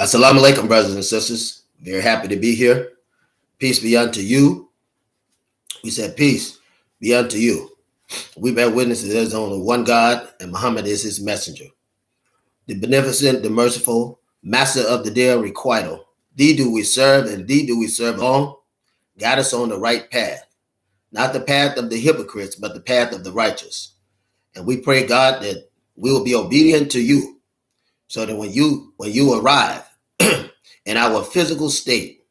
Assalamu alaikum, brothers and sisters. Very happy to be here. Peace be unto you. We said peace be unto you. We bear witness that there's only one God, and Muhammad is his messenger. The beneficent, the merciful, master of the day requital. Thee do we serve, and thee do we serve alone. Guide us on the right path. Not the path of the hypocrites, but the path of the righteous. And we pray, God, that we will be obedient to you, so that when you arrive in our physical state,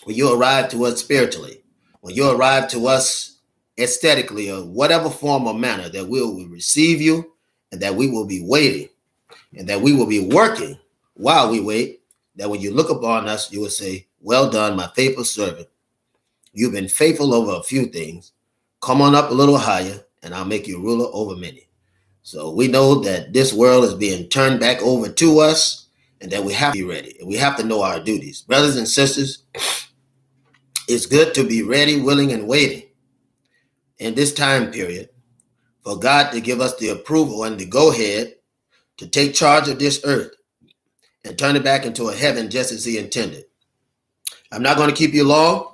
when you arrive to us spiritually, when you arrive to us aesthetically, or whatever form or manner, that we will receive you, and that we will be waiting, and that we will be working while we wait, that when you look upon us, you will say, well done, my faithful servant. You've been faithful over a few things. Come on up a little higher, and I'll make you ruler over many. So we know that this world is being turned back over to us, and that we have to be ready, and we have to know our duties. Brothers and sisters, it's good to be ready, willing, and waiting in this time period for God to give us the approval and the go-ahead to take charge of this earth and turn it back into a heaven just as he intended. I'm not going to keep you long.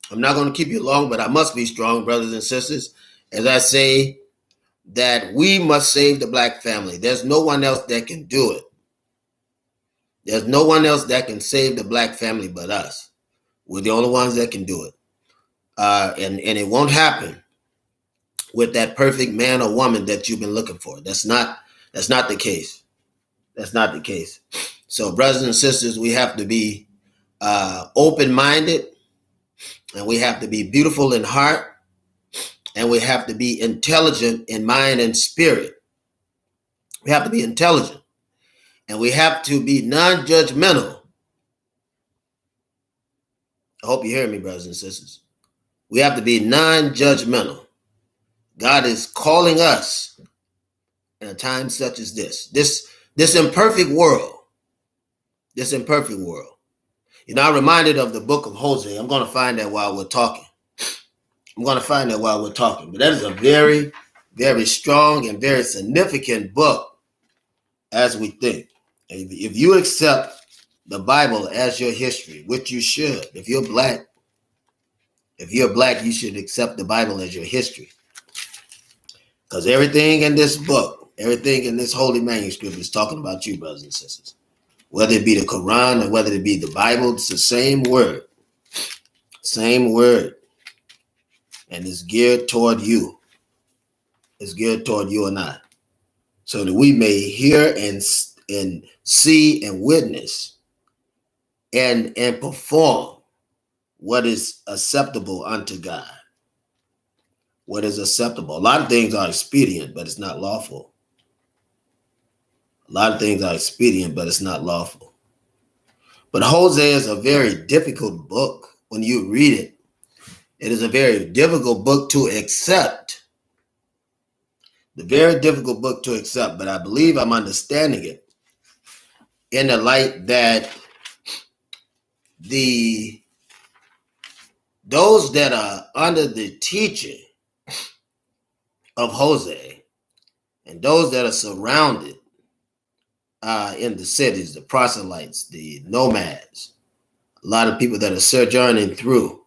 But I must be strong, brothers and sisters, as I say that we must save the black family. There's no one else that can do it. There's no one else that can save the black family but us. We're the only ones that can do it. And it won't happen with that perfect man or woman that you've been looking for. That's not the case. That's not the case. So, brothers and sisters, we have to be open-minded, and we have to be beautiful in heart, and we have to be intelligent in mind and spirit. We have to be intelligent, and we have to be non-judgmental. I hope you hear me, brothers and sisters. We have to be non-judgmental. God is calling us in a time such as this imperfect world. This imperfect world. You know, I'm reminded of the book of Hosea. I'm going to find that while we're talking. But that is a very, very strong and very significant book as we think. If you accept the Bible as your history, which you should, if you're black, you should accept the Bible as your history. Because everything in this book, everything in this holy manuscript is talking about you, brothers and sisters. Whether it be the Quran or whether it be the Bible, it's the same word. Same word. And it's geared toward you. It's geared toward you and I. So that we may hear and see and witness and perform what is acceptable unto God. What is acceptable. A lot of things are expedient, but it's not lawful. A lot of things are expedient, but it's not lawful. But Hosea is a very difficult book when you read it. It is a very difficult book to accept. The very difficult book to accept, but I believe I'm understanding it in the light that those that are under the teaching of Hosea and those that are surrounded in the cities, the proselytes, the nomads, a lot of people that are sojourning through,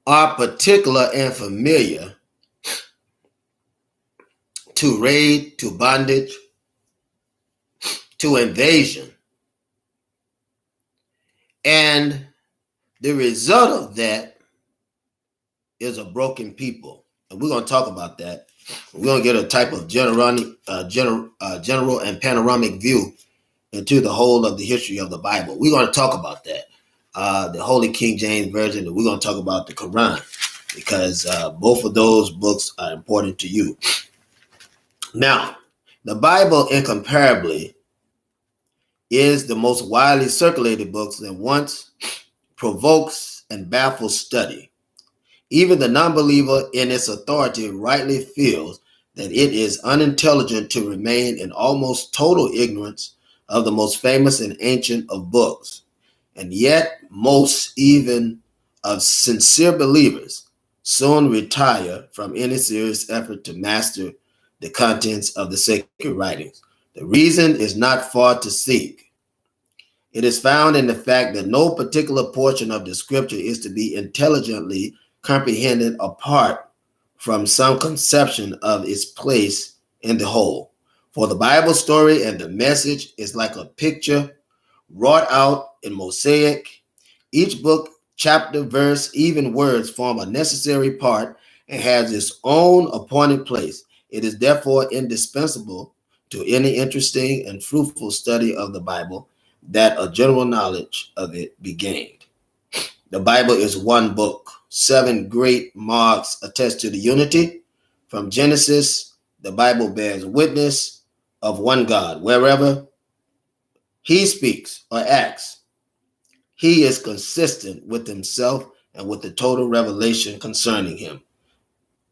are particular and familiar to raid, to bondage, to invasion. And the result of that is a broken people. And we're going to talk about that. We're going to get a type of general and panoramic view into the whole of the history of the Bible. We're going to talk about that. The Holy King James Version, and we're going to talk about the Quran, because both of those books are important to you. Now, the Bible incomparably is the most widely circulated book that once provokes and baffles study. Even the non-believer in its authority rightly feels that it is unintelligent to remain in almost total ignorance of the most famous and ancient of books. And yet, most even of sincere believers soon retire from any serious effort to master the contents of the sacred writings. The reason is not far to seek. It is found in the fact that no particular portion of the scripture is to be intelligently comprehended apart from some conception of its place in the whole. For the Bible story and the message is like a picture wrought out in mosaic. Each book, chapter, verse, even words form a necessary part and has its own appointed place. It is therefore indispensable to any interesting and fruitful study of the Bible that a general knowledge of it be gained. The Bible is one book. 7 great marks attest to the unity. From Genesis, the Bible bears witness of one God. Wherever he speaks or acts, he is consistent with himself and with the total revelation concerning him.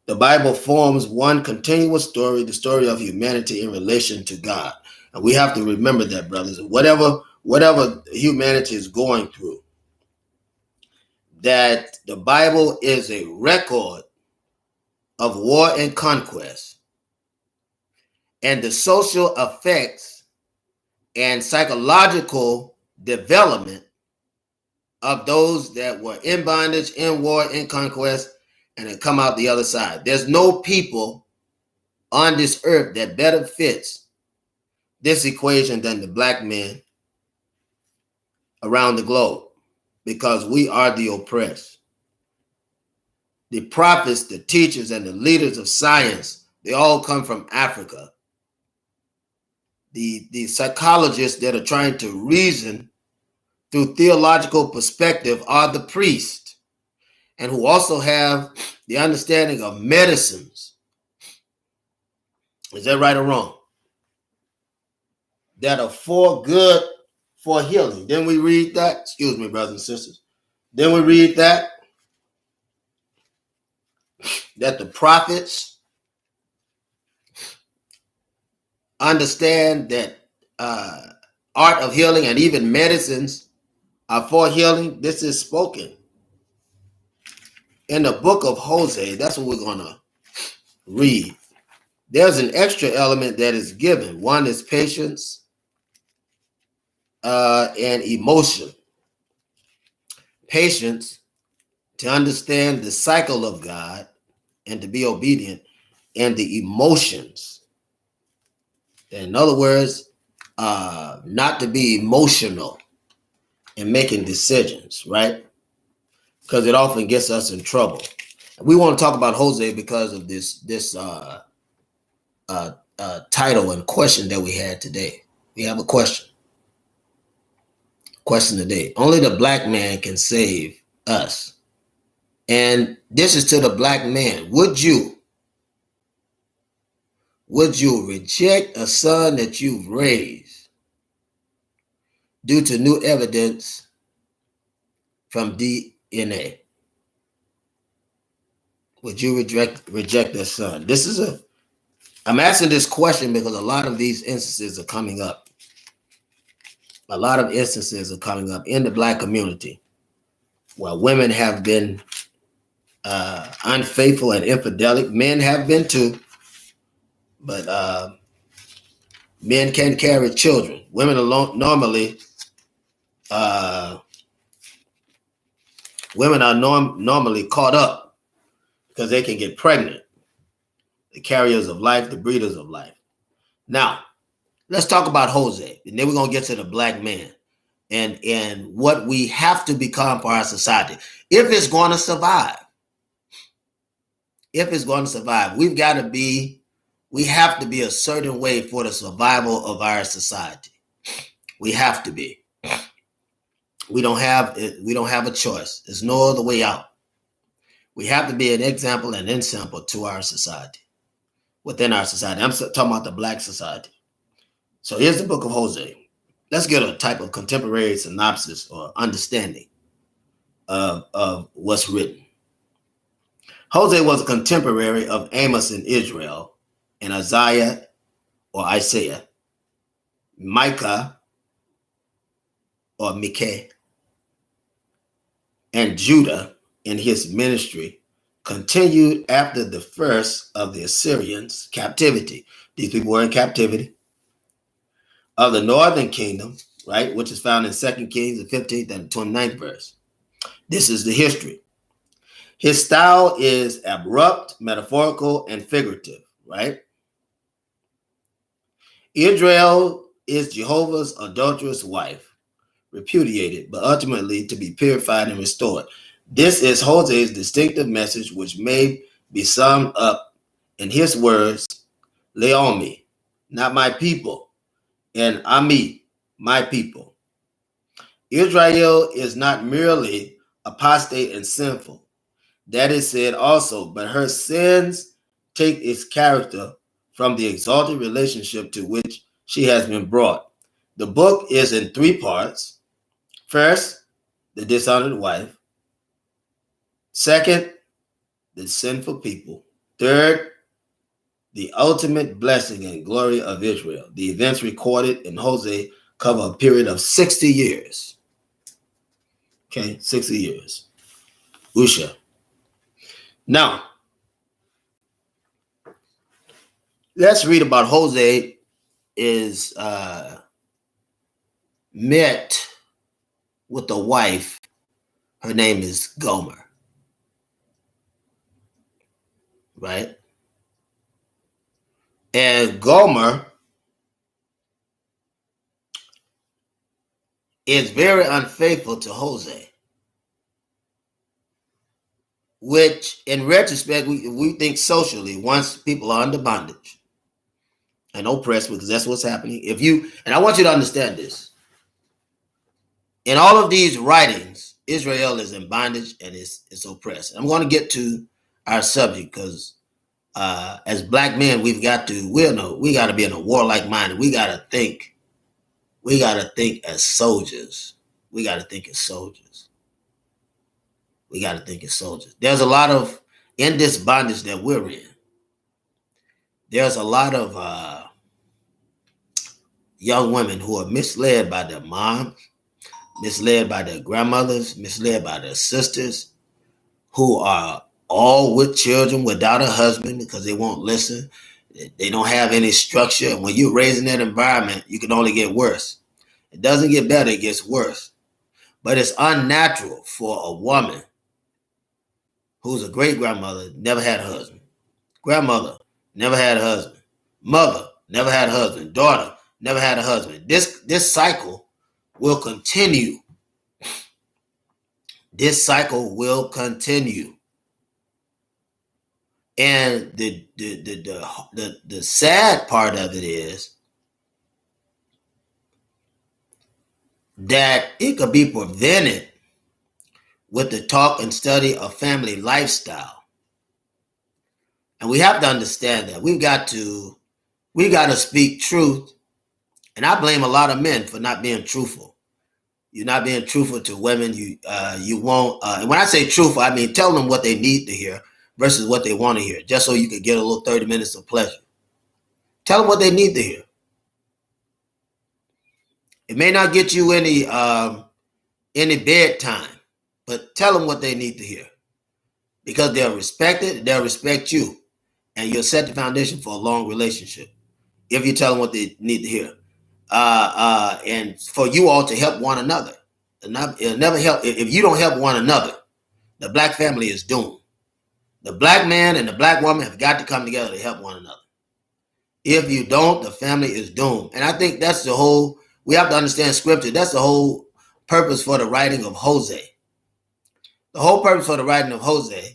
The Bible forms one continuous story, the story of humanity in relation to God. And we have to remember that, brothers. Whatever humanity is going through, that the Bible is a record of war and conquest, and the social effects and psychological development of those that were in bondage, in war, in conquest, and have come out the other side. There's no people on this earth that better fits this equation than the black men around the globe, because we are the oppressed. The prophets, the teachers, and the leaders of science, they all come from Africa. The psychologists that are trying to reason through theological perspective are the priests, and who also have the understanding of medicines. Is that right or wrong? That are for good, for healing. Then we read that, excuse me, brothers and sisters. Then we read that the prophets understand that art of healing and even medicines are for healing. This is spoken in the book of Hosea. That's what we're going to read. There's an extra element that is given. One is patience and emotion. Patience to understand the cycle of God and to be obedient, and the emotions. In other words, not to be emotional in making decisions, right? Because it often gets us in trouble. We want to talk about Hosea because of this title and question that we had today. We have a question. Question today. Only the black man can save us. And this is to the black man. Would you reject a son that you've raised due to new evidence from DNA? Would you reject that son? I'm asking this question because a lot of these instances are coming up. A lot of instances are coming up in the black community where women have been unfaithful and infidelic. Men have been too, but men can carry children. Women are normally normally caught up because they can get pregnant. The carriers of life, the breeders of life. Now, let's talk about Hosea, and then we're gonna get to the black man and what we have to become for our society if it's going to survive. If it's going to survive, we have to be a certain way for the survival of our society. We have to be. We don't have a choice. There's no other way out. We have to be an example and ensample to our society, within our society. I'm talking about the black society. So here's the book of Hosea. Let's get a type of contemporary synopsis or understanding of what's written. Hosea was a contemporary of Amos in Israel, and Isaiah, Micah, or Micah, and Judah in his ministry continued after the first of the Assyrians' captivity. These people were in captivity. Of the northern kingdom, right? Which is found in 2 Kings, the 15th and 29th verse. This is the history. His style is abrupt, metaphorical, and figurative, right? Israel is Jehovah's adulterous wife, repudiated, but ultimately to be purified and restored. This is Hosea's distinctive message, which may be summed up in his words, Leomi, not my people, and Ami, my people. Israel is not merely apostate and sinful. That is said also, but her sins take its character from the exalted relationship to which she has been brought. The book is in 3 parts. First, the dishonored wife. Second, the sinful people. Third, the ultimate blessing and glory of Israel. The events recorded in Hosea cover a period of 60 years. Okay, 60 years. Usha. Now, let's read about Hosea is met with a wife. Her name is Gomer. Right? And Gomer is very unfaithful to Hosea, which in retrospect, we think socially, once people are under bondage and oppressed, because that's what's happening. And I want you to understand this. In all of these writings, Israel is in bondage and it's oppressed. I'm going to get to our subject because as black men, we got to be in a warlike mind. We got to think as soldiers. We got to think as soldiers. There's a lot of, in this bondage that we're in, there's a lot of young women who are misled by their moms, misled by their grandmothers, misled by their sisters, who are all with children without a husband because they won't listen. They don't have any structure. And when you're raised in that environment, you can only get worse. It doesn't get better, it gets worse. But it's unnatural for a woman who's a great-grandmother, never had a husband. Grandmother, never had a husband. Mother, never had a husband. Daughter, never had a husband. This cycle will continue. This cycle will continue. And the sad part of it is that it could be prevented with the talk and study of family lifestyle. And we have to understand that we got to speak truth. And I blame a lot of men for not being truthful. You're not being truthful to women. You won't. And when I say truthful, I mean tell them what they need to hear versus what they want to hear, just so you could get a little 30 minutes of pleasure. Tell them what they need to hear. It may not get you any bedtime, but tell them what they need to hear. Because they'll respect it, they'll respect you, and you'll set the foundation for a long relationship if you tell them what they need to hear. And for you all to help one another. It'll never help. If you don't help one another, the black family is doomed. The black man and the black woman have got to come together to help one another. If you don't, the family is doomed. And I think that's we have to understand scripture. That's the whole purpose for the writing of Hosea. The whole purpose for the writing of Hosea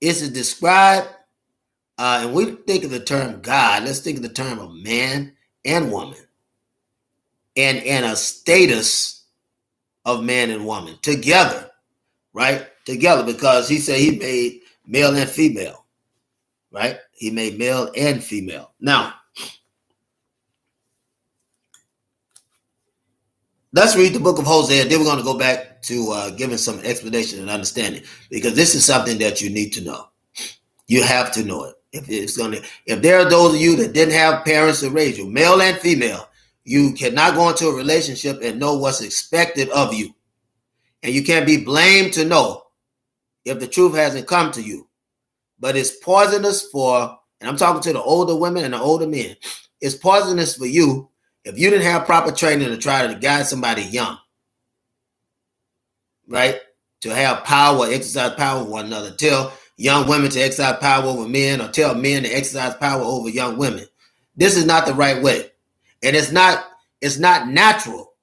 is to describe, and we think of the term God, let's think of the term of man and woman, and a status of man and woman together, right? Together, because he said he made male and female, right? He made male and female. Now, let's read the book of Hosea. Then we're going to go back to giving some explanation and understanding, because this is something that you need to know. You have to know it. If there are those of you that didn't have parents to raise you, male and female, you cannot go into a relationship and know what's expected of you. And you can't be blamed to know if the truth hasn't come to you. But it's poisonous and I'm talking to the older women and the older men, it's poisonous for you If you didn't have proper training to try to guide somebody young, right, to have power, exercise power over one another, tell young women to exercise power over men, or tell men to exercise power over young women, this is not the right way. And it's not natural.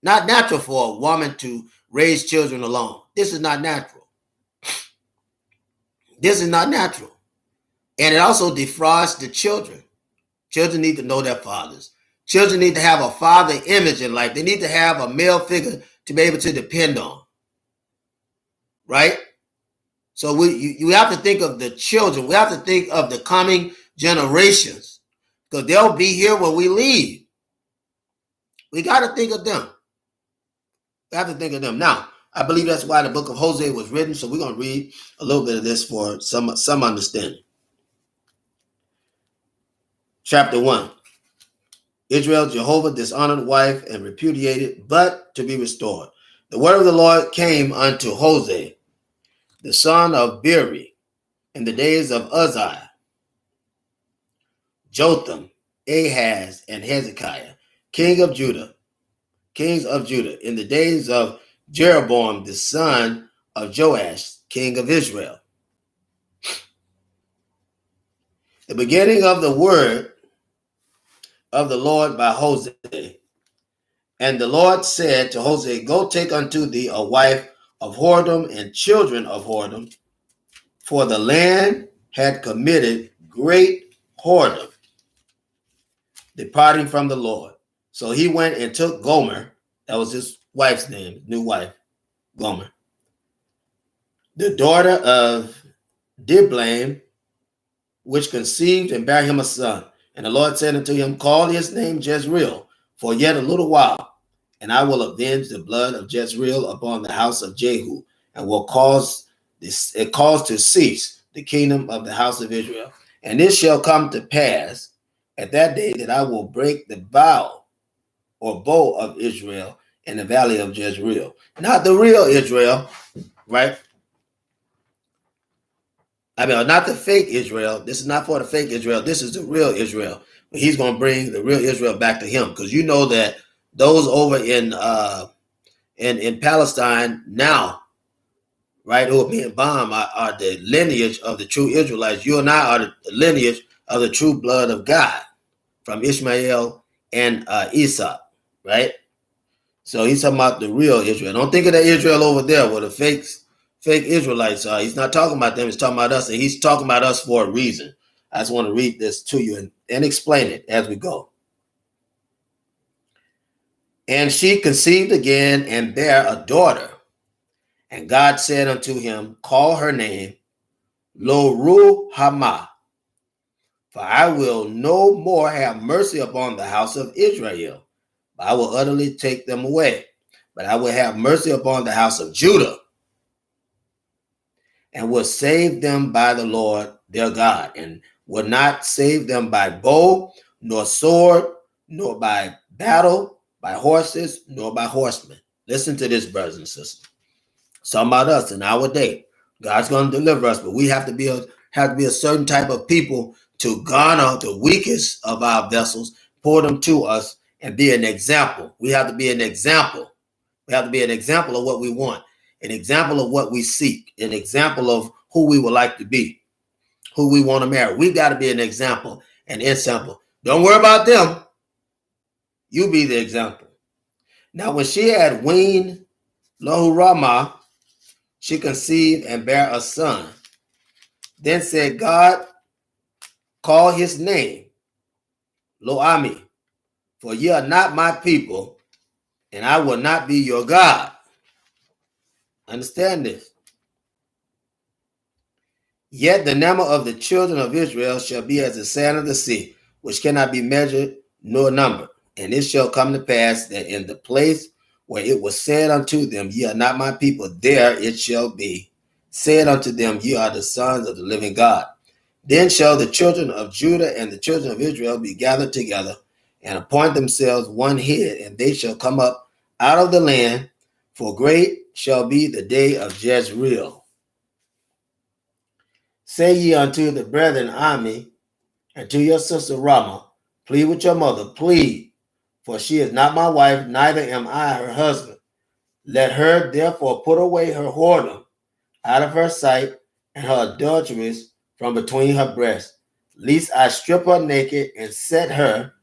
Not natural for a woman to raise children alone. This is not natural. This is not natural. And it also defrauds the children. Children need to know their fathers. Children need to have a father image in life. They need to have a male figure to be able to depend on. Right? So you have to think of the children. We have to think of the coming generations, because they'll be here when we leave. We got to think of them. We have to think of them. Now, I believe that's why the book of Hosea was written. So we're going to read a little bit of this for some understanding. Chapter 1. Israel, Jehovah dishonored wife and repudiated, but to be restored. The word of the Lord came unto Hosea, the son of Beeri, in the days of Uzziah, Jotham, Ahaz, and Hezekiah, kings of Judah, in the days of Jeroboam, the son of Joash, king of Israel. The beginning of the word of the Lord by Hosea. And the Lord said to Hosea, go take unto thee a wife of whoredom and children of whoredom, for the land had committed great whoredom, departing from the Lord. So he went and took Gomer, that was his wife's name, new wife, Gomer, the daughter of Diblaim, which conceived and bare him a son. And the Lord said unto him, call his name Jezreel, for yet a little while, and I will avenge the blood of Jezreel upon the house of Jehu, and will cause to cease the kingdom of the house of Israel. And it shall come to pass at that day that I will break the bow or bow of Israel in the valley of Jezreel. Not the real Israel, right? I mean, not the fake Israel. This is not for the fake Israel. This is the real Israel. He's going to bring the real Israel back to him, because you know that those over in Palestine now, right, who are being bombed are the lineage of the true Israelites. You and I are the lineage of the true blood of God from Ishmael and Esau, right? So he's talking about the real Israel. Don't think of that Israel over there where the fake Israelites are. He's not talking about them. He's talking about us, and he's talking about us for a reason. I just want to read this to you and explain it as we go. And she conceived again and bare a daughter. And God said unto him, call her name Lo-Ruhamah, for I will no more have mercy upon the house of Israel, but I will utterly take them away. But I will have mercy upon the house of Judah, and will save them by the Lord their God, and will not save them by bow, nor sword, nor by battle, by horses, nor by horsemen. Listen to this, brothers and sisters. It's talking about us in our day. God's going to deliver us, but we have to be a certain type of people to garner the weakest of our vessels, pour them to us, and be an example. We have to be an example. We have to be an example of what we want, an example of what we seek, an example of who we would like to be, who we want to marry. We got to be an example, an example. Don't worry about them. You be the example. Now, when she had weaned Lo-Ruhamah, she conceived and bare a son. Then said God, call his name Lo-Ami, for ye are not my people, and I will not be your God. Understand this. Yet the number of the children of Israel shall be as the sand of the sea, which cannot be measured nor numbered. And it shall come to pass that in the place where it was said unto them, ye are not my people, there it shall be said unto them, ye are the sons of the living God. Then shall the children of Judah and the children of Israel be gathered together, and appoint themselves one head, and they shall come up out of the land, for great shall be the day of Jezreel. Say ye unto the brethren Ami, and to your sister Ramah, Plead with your mother, plead, for she is not my wife, neither am I her husband. Let her therefore put away her whoredom out of her sight, and her adulteries from between her breasts, lest I strip her naked and set her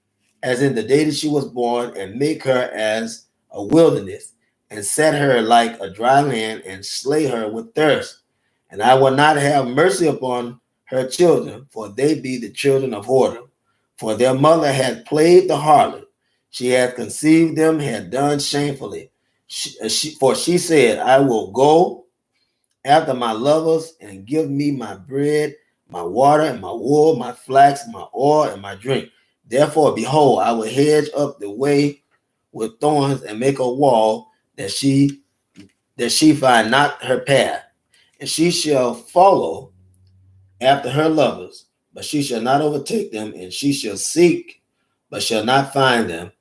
as in the day that she was born, and make her as a wilderness, and set her like a dry land, and slay her with thirst. And I will not have mercy upon her children, for they be the children of whoredom. For their mother had played the harlot. She had conceived them, had done shamefully. For she said, I will go after my lovers, and give me my bread, my water, and my wool, my flax, my oil, and my drink. Therefore, behold, I will hedge up the way with thorns, and make a wall that she find not her path. And she shall follow after her lovers, but she shall not overtake them, and she shall seek, but shall not find them.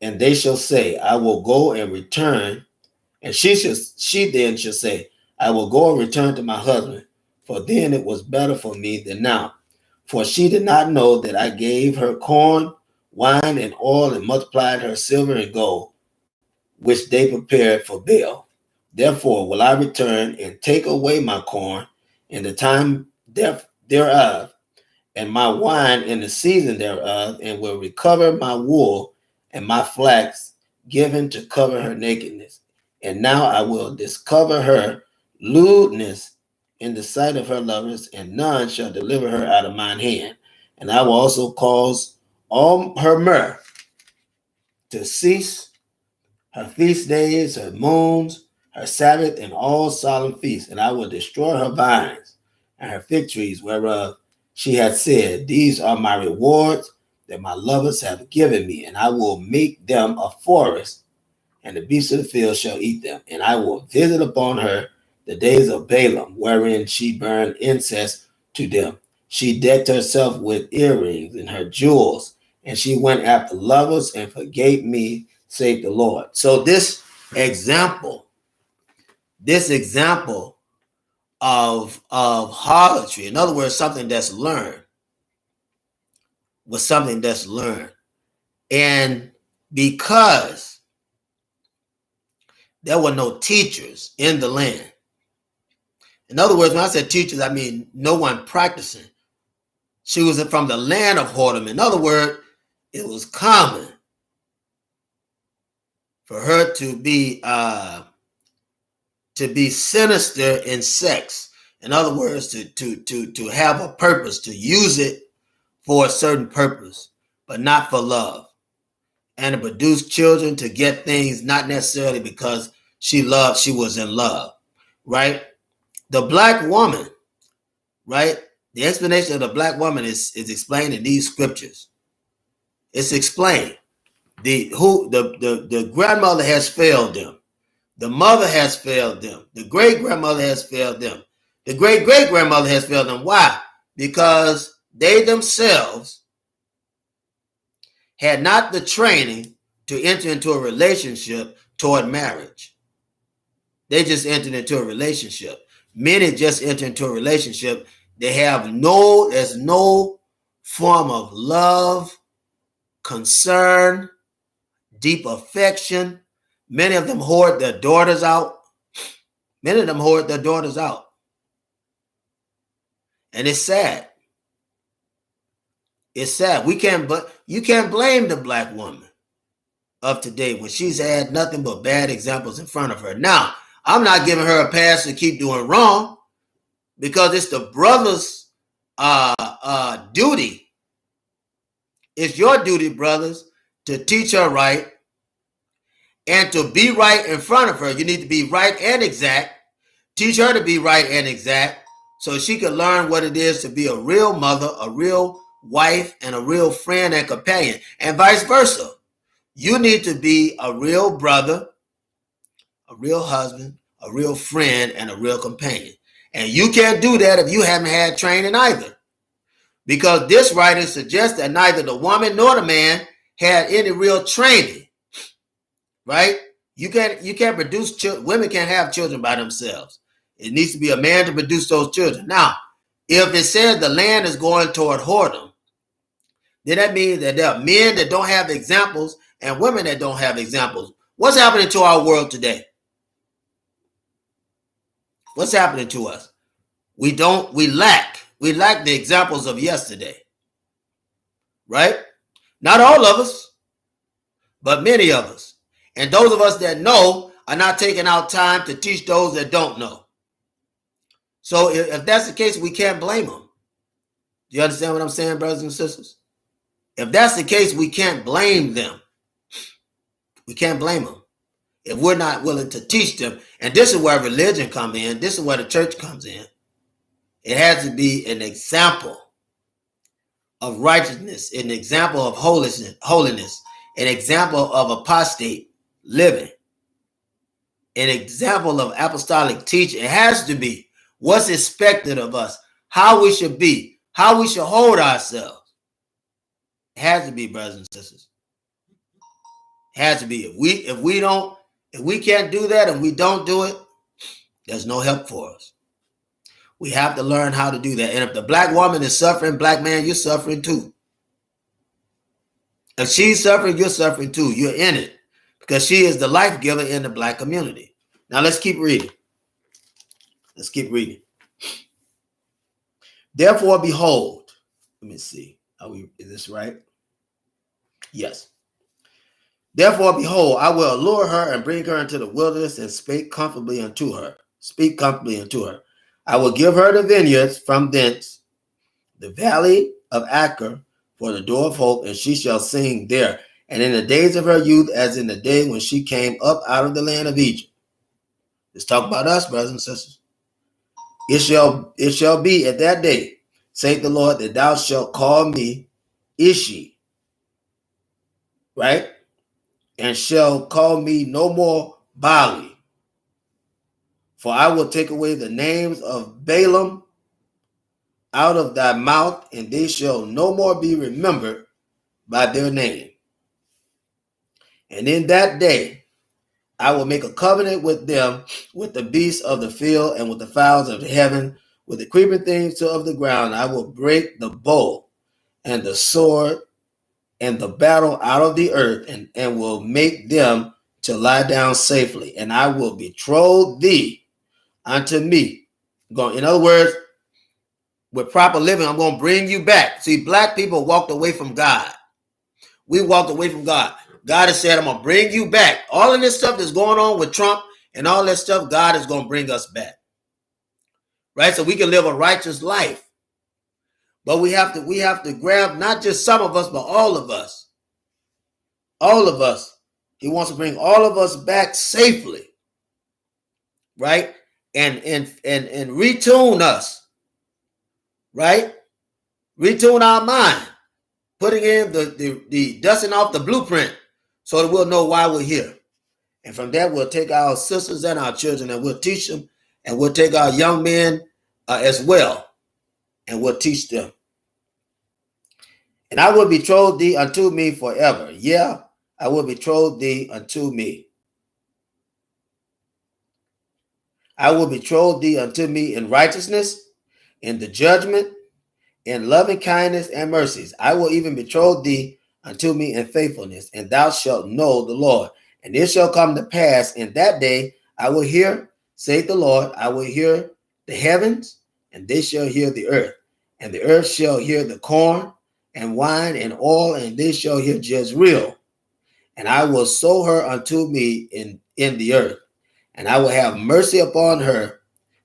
And they shall say, I will go and return. And she then shall say, I will go and return to my husband, for then it was better for me than now. For she did not know that I gave her corn, wine, and oil, and multiplied her silver and gold, which they prepared for Baal. Therefore will I return and take away my corn in the time thereof, and my wine in the season thereof, and will recover my wool and my flax given to cover her nakedness. And now I will discover her lewdness in the sight of her lovers, and none shall deliver her out of mine hand. And I will also cause all her myrrh to cease, her feast days, her moons, her Sabbath, and all solemn feasts. And I will destroy her vines and her fig trees, whereof she had said, these are my rewards that my lovers have given me, and I will make them a forest, and the beasts of the field shall eat them. And I will visit upon her the days of Balaam, wherein she burned incense to them. She decked herself with earrings and her jewels, and she went after lovers and forgave me, save the Lord. So this example of harlotry, in other words, something that's learned, was something that's learned. And because there were no teachers in the land. In other words, when I said teachers, I mean no one practicing. She was from the land of whoredom. In other words, it was common for her to be sinister in sex. In other words, to have a purpose, to use it for a certain purpose, but not for love. And to produce children to get things, not necessarily because she was in love, right? The black woman, right? The explanation of the black woman is explained in these scriptures. It's explained. The grandmother has failed them. The mother has failed them. The great-grandmother has failed them. The great-great-grandmother has failed them. Why? Because they themselves had not the training to enter into a relationship toward marriage. They just entered into a relationship. Many just enter into a relationship. There's no form of love, concern, deep affection. Many of them hoard their daughters out. And it's sad. It's sad. You can't blame the black woman of today when she's had nothing but bad examples in front of her. Now, I'm not giving her a pass to keep doing wrong, because it's the brother's duty. It's your duty, brothers, to teach her right and to be right in front of her. You need to be right and exact. Teach her to be right and exact so she can learn what it is to be a real mother, a real wife, and a real friend and companion, and vice versa. You need to be a real brother, a real husband, a real friend, and a real companion. And you can't do that if you haven't had training either. Because this writing suggests that neither the woman nor the man had any real training. Right? You can't produce children. Women can't have children by themselves. It needs to be a man to produce those children. Now, if it says the land is going toward whoredom, then that means that there are men that don't have examples and women that don't have examples. What's happening to our world today? What's happening to us? We lack the examples of yesterday, right? Not all of us, but many of us. And those of us that know are not taking out time to teach those that don't know. So if that's the case, we can't blame them. Do you understand what I'm saying, brothers and sisters? If that's the case, we can't blame them. We can't blame them if we're not willing to teach them. And this is where religion comes in. This is where the church comes in. It has to be an example of righteousness, an example of holiness, an example of apostate living, an example of apostolic teaching. It has to be what's expected of us, how we should be, how we should hold ourselves. It has to be, brothers and sisters. It has to be. If we can't do that and we don't do it, there's no help for us. We have to learn how to do that. And if the black woman is suffering, black man, you're suffering too. If she's suffering, you're suffering too. You're in it because she is the life giver in the black community. Now let's keep reading. Let's keep reading. Therefore, behold, let me see. Is this right? Yes. Therefore, behold, I will allure her and bring her into the wilderness and speak comfortably unto her. Speak comfortably unto her. I will give her the vineyards from thence, the valley of Achor for the door of hope, and she shall sing there. And in the days of her youth, as in the day when she came up out of the land of Egypt. Let's talk about us, brothers and sisters. It shall be at that day, saith the Lord, that thou shalt call me Ishi, right? And shall call me no more Bali. For I will take away the names of Balaam out of thy mouth, and they shall no more be remembered by their name. And in that day I will make a covenant with them, with the beasts of the field, and with the fowls of the heaven, with the creeping things of the ground. I will break the bow and the sword and the battle out of the earth, and will make them to lie down safely. And I will betroth thee unto me. In other words, with proper living, I'm going to bring you back. See, black people walked away from God. We walked away from God. God has said, I'm going to bring you back. All of this stuff that's going on with Trump and all that stuff, God is going to bring us back. Right? So we can live a righteous life. But we have to grab not just some of us, but all of us. All of us. He wants to bring all of us back safely. Right? And retune us, right? Retune our mind, putting in the dusting off the blueprint so that we'll know why we're here. And from that, we'll take our sisters and our children and we'll teach them, and we'll take our young men as well, and we'll teach them. And I will betroth thee unto me forever. Yeah, I will betroth thee unto me. I will betroth thee unto me in righteousness, in the judgment, in loving kindness and mercies. I will even betroth thee unto me in faithfulness, and thou shalt know the Lord. And it shall come to pass in that day, I will hear, saith the Lord, I will hear the heavens, and they shall hear the earth. And the earth shall hear the corn and wine and oil, and they shall hear Jezreel. And I will sow her unto me in the earth. And I will have mercy upon her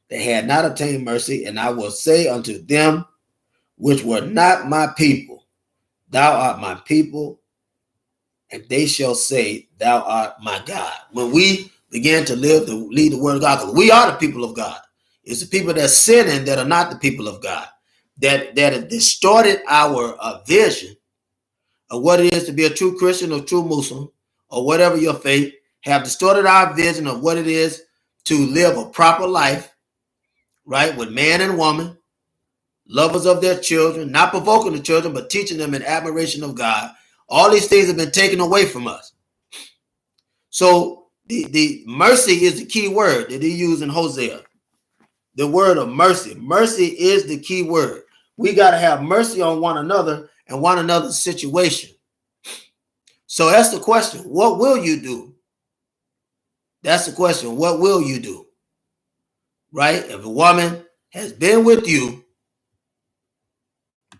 that had not obtained mercy, and I will say unto them which were not my people, thou art my people, and they shall say, thou art my God. When we begin to lead the word of God, because we are the people of God. It's the people that sinning that are not the people of God, that have distorted our vision of what it is to be a true Christian or true Muslim or whatever your faith, have distorted our vision of what it is to live a proper life, right, with man and woman, lovers of their children, not provoking the children, but teaching them in admiration of God. All these things have been taken away from us. So the mercy is the key word that he used in Hosea. The word of mercy. Mercy is the key word. We got to have mercy on one another in one another's situation. So that's the question. What will you do? That's the question. What will you do? Right? If a woman has been with you,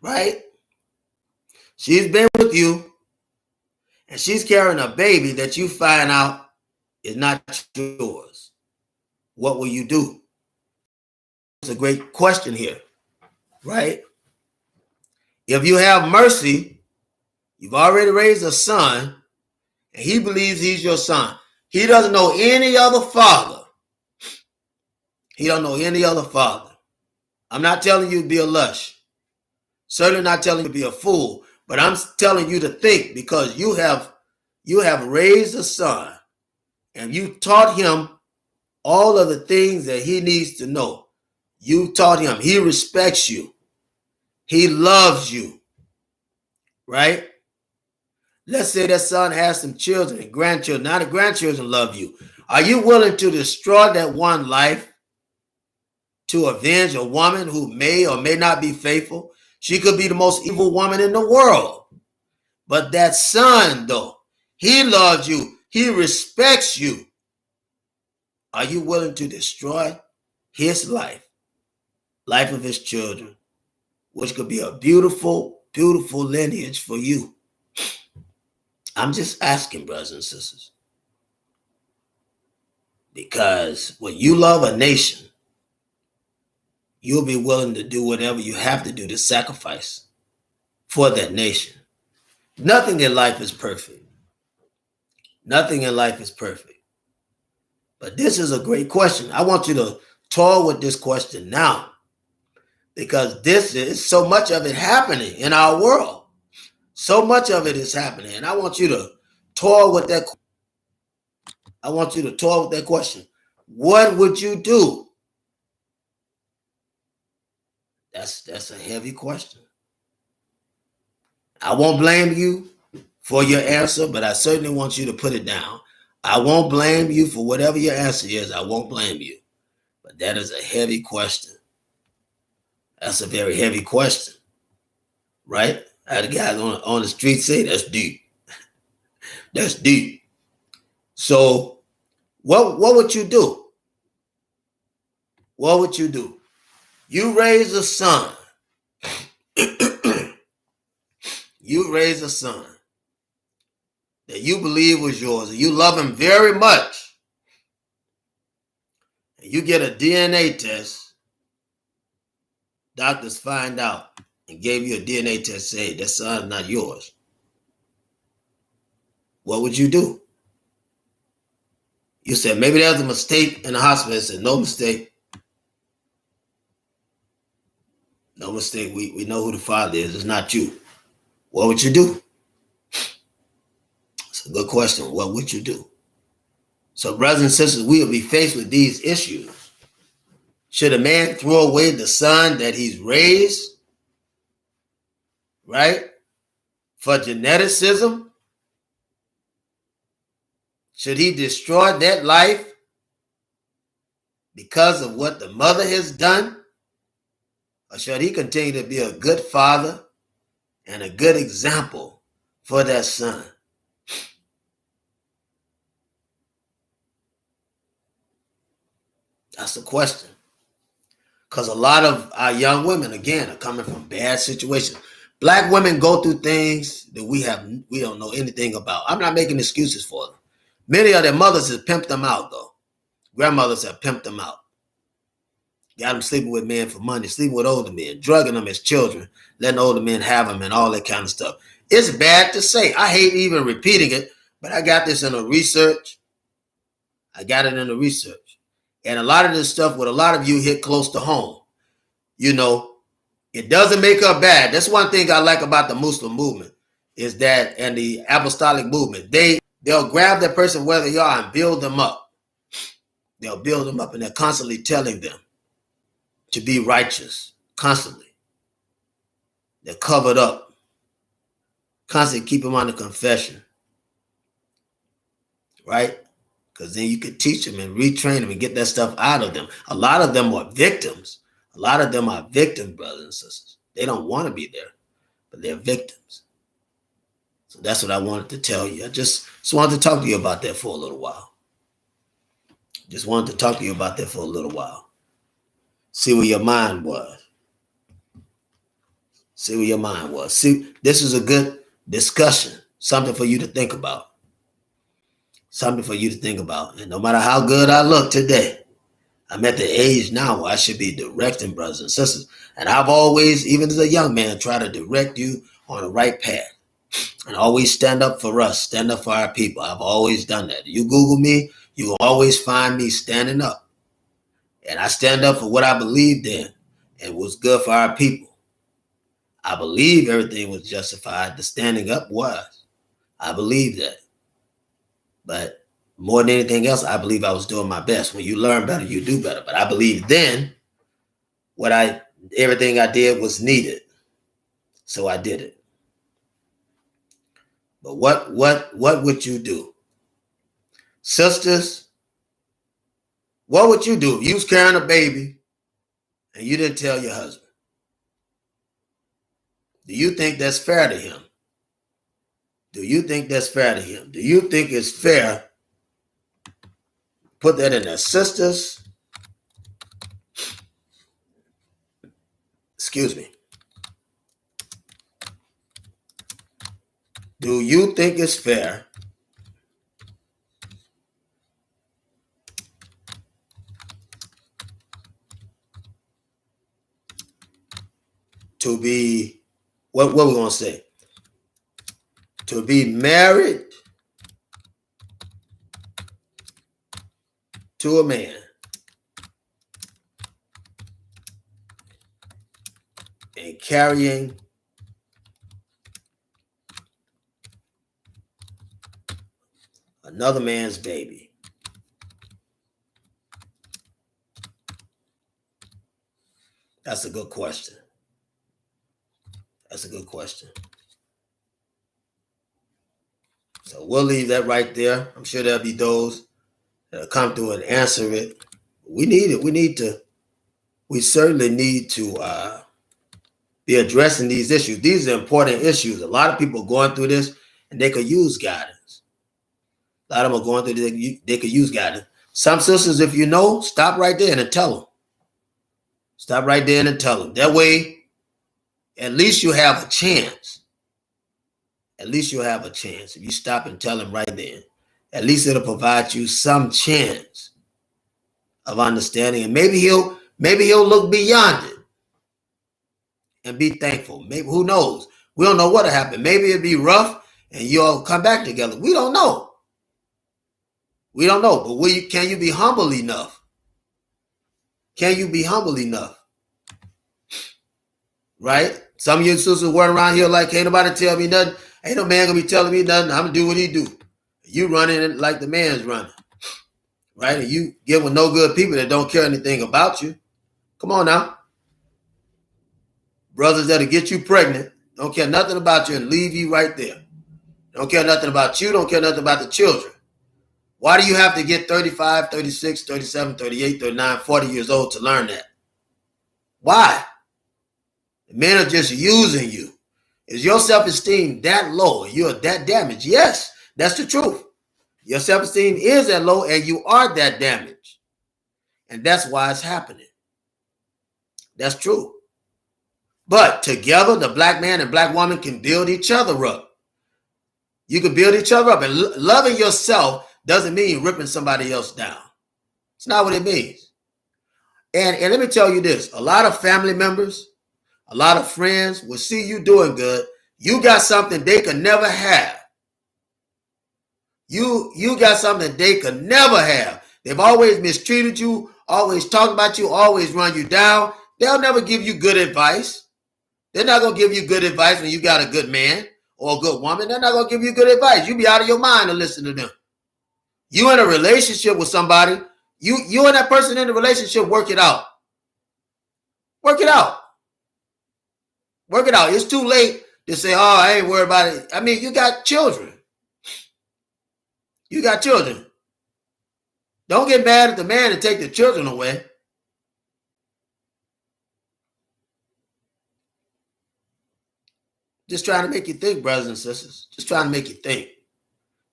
right? She's been with you, and she's carrying a baby that you find out is not yours. What will you do? It's a great question here, right? If you have mercy, you've already raised a son, and he believes he's your son. He doesn't know any other father. He don't know any other father. I'm not telling you to be a lush. Certainly not telling you to be a fool, but I'm telling you to think, because you have raised a son and you taught him all of the things that he needs to know. You taught him. He respects you. He loves you, right? Let's say that son has some children and grandchildren. Now the grandchildren love you. Are you willing to destroy that one life to avenge a woman who may or may not be faithful? She could be the most evil woman in the world. But that son, though, he loves you. He respects you. Are you willing to destroy his life of his children, which could be a beautiful, beautiful lineage for you? I'm just asking, brothers and sisters. Because when you love a nation, you'll be willing to do whatever you have to do to sacrifice for that nation. Nothing in life is perfect. Nothing in life is perfect. But this is a great question. I want you to toy with this question now, because this is so much of it happening in our world. So much of it is happening. And I want you to toy with that. I want you to toy with that question. What would you do? That's a heavy question. I won't blame you for your answer, but I certainly want you to put it down. I won't blame you for whatever your answer is. I won't blame you. But that is a heavy question. That's a very heavy question, right? I had a guy on the street say, that's deep. That's deep. So what would you do? What would you do? You raise a son. You raise a son that you believe was yours, and you love him very much. And you get a DNA test. Doctors find out and gave you a DNA test, say that son's not yours. What would you do? You said, maybe there was a mistake in the hospital. I said, no mistake. No mistake. We know who the father is. It's not you. What would you do? It's a good question. What would you do? So, brothers and sisters, we will be faced with these issues. Should a man throw away the son that he's raised, right, for geneticism? Should he destroy that life because of what the mother has done? Or should he continue to be a good father and a good example for that son? That's the question. Because a lot of our young women, again, are coming from bad situations. Black women go through things that we don't know anything about. I'm not making excuses for them. Many of their mothers have pimped them out, though. Grandmothers have pimped them out. Got them sleeping with men for money, sleeping with older men, drugging them as children, letting older men have them and all that kind of stuff. It's bad to say. I hate even repeating it, but I got this in the research. And a lot of this stuff with a lot of you hit close to home. You know, it doesn't make her bad. That's one thing I like about the Muslim movement, is that, and the apostolic movement, they'll grab that person where they are and build them up. They'll build them up, and they're constantly telling them to be righteous, constantly. They're covered up. Constantly keep them under confession. Right? Because then you can teach them and retrain them and get that stuff out of them. A lot of them are victims. A lot of them are victims, brothers and sisters. They don't want to be there. but they're victims. So that's what I wanted to tell you. I just wanted to talk to you about that for a little while. Just wanted to talk to you about that for a little while. See where your mind was. See where your mind was. See, this is a good discussion. Something for you to think about. Something for you to think about. And no matter how good I look today, I'm at the age now where I should be directing brothers and sisters. And I've always, even as a young man, tried to direct you on the right path. And always stand up for us, stand up for our people. I've always done that. You Google me, you will always find me standing up. And I stand up for what I believed in and what's good for our people. I believe everything was justified. The standing up was. I believe that. But more than anything else, I believe I was doing my best. When you learn better, you do better. But I believe then everything I did was needed. So I did it. But what would you do? Sisters, what would you do if you was carrying a baby and you didn't tell your husband? Do you think that's fair to him? Do you think that's fair to him? Do you think it's fair? Put that in there. Sisters, excuse me. Do you think it's fair to be, what we're going to say? To be married to a man and carrying another man's baby? That's a good question. That's a good question. So we'll leave that right there. I'm sure there'll be those that'll come through and answer it. We need it. We certainly need to be addressing these issues. These are important issues. A lot of people are going through this and they could use guidance. A lot of them are going through this, they could use guidance. Some sisters, if you know, stop right there and tell them. Stop right there and tell them. That way, at least you have a chance. At least you'll have a chance. If you stop and tell him right then, at least it'll provide you some chance of understanding. And maybe he'll look beyond it and be thankful. Maybe, who knows? We don't know what'll happen. Maybe it'll be rough and you'll come back together. We don't know. We don't know. But can you be humble enough? Can you be humble enough? Right? Some of you sisters run around here like, ain't nobody tell me nothing. Ain't no man gonna be telling me nothing. I'm gonna do what he do. You running it like the man's running. Right? And you get with no good people that don't care anything about you. Come on now. Brothers that'll get you pregnant, don't care nothing about you and leave you right there. Don't care nothing about you, don't care nothing about the children. Why do you have to get 35, 36, 37, 38, 39, 40 years old to learn that? Why? The men are just using you. Is your self-esteem that low? You're that damaged? Yes, that's the truth. Your self-esteem is that low and you are that damaged. And that's why it's happening. That's true. But together, the black man and black woman can build each other up. You can build each other up. And loving yourself doesn't mean ripping somebody else down. It's not what it means. And let me tell you this. A lot of family members, a lot of friends will see you doing good. You got something they could never have. You got something they could never have. They've always mistreated you, always talked about you, always run you down. They'll never give you good advice. They're not going to give you good advice when you got a good man or a good woman. They're not going to give you good advice. You be out of your mind to listen to them. You in a relationship with somebody, you and that person in the relationship, work it out. Work it out. Work it out. It's too late to say, oh, I ain't worried about it. I mean, you got children. You got children. Don't get mad at the man and take the children away. Just trying to make you think, brothers and sisters. Just trying to make you think.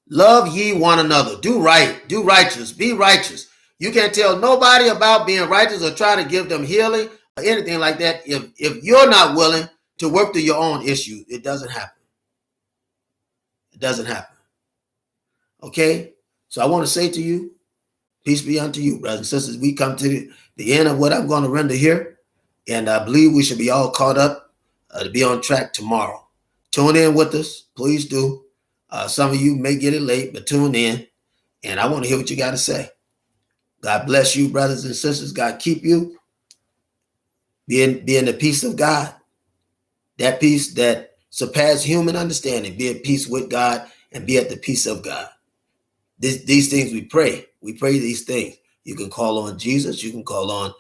Love ye one another. Do right. Do righteous. Be righteous. You can't tell nobody about being righteous or try to give them healing or anything like that if you're not willing to work through your own issues. It doesn't happen. It doesn't happen. Okay? So I want to say to you, peace be unto you, brothers and sisters. We come to the end of what I'm going to render here, and I believe we should be all caught up to be on track tomorrow. Tune in with us. Please do. Some of you may get it late, but tune in, and I want to hear what you got to say. God bless you, brothers and sisters. God keep you. Be in the peace of God, that peace that surpasses human understanding. Be at peace with God and be at the peace of God. These things we pray. We pray these things. You can call on Jesus. You can call on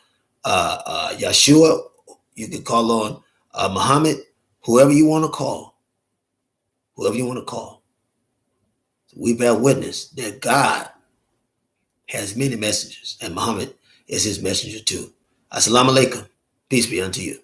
Yeshua. You can call on Muhammad. Whoever you want to call. Whoever you want to call. So we bear witness that God has many messengers, and Muhammad is his messenger too. Assalamu alaikum. Peace be unto you.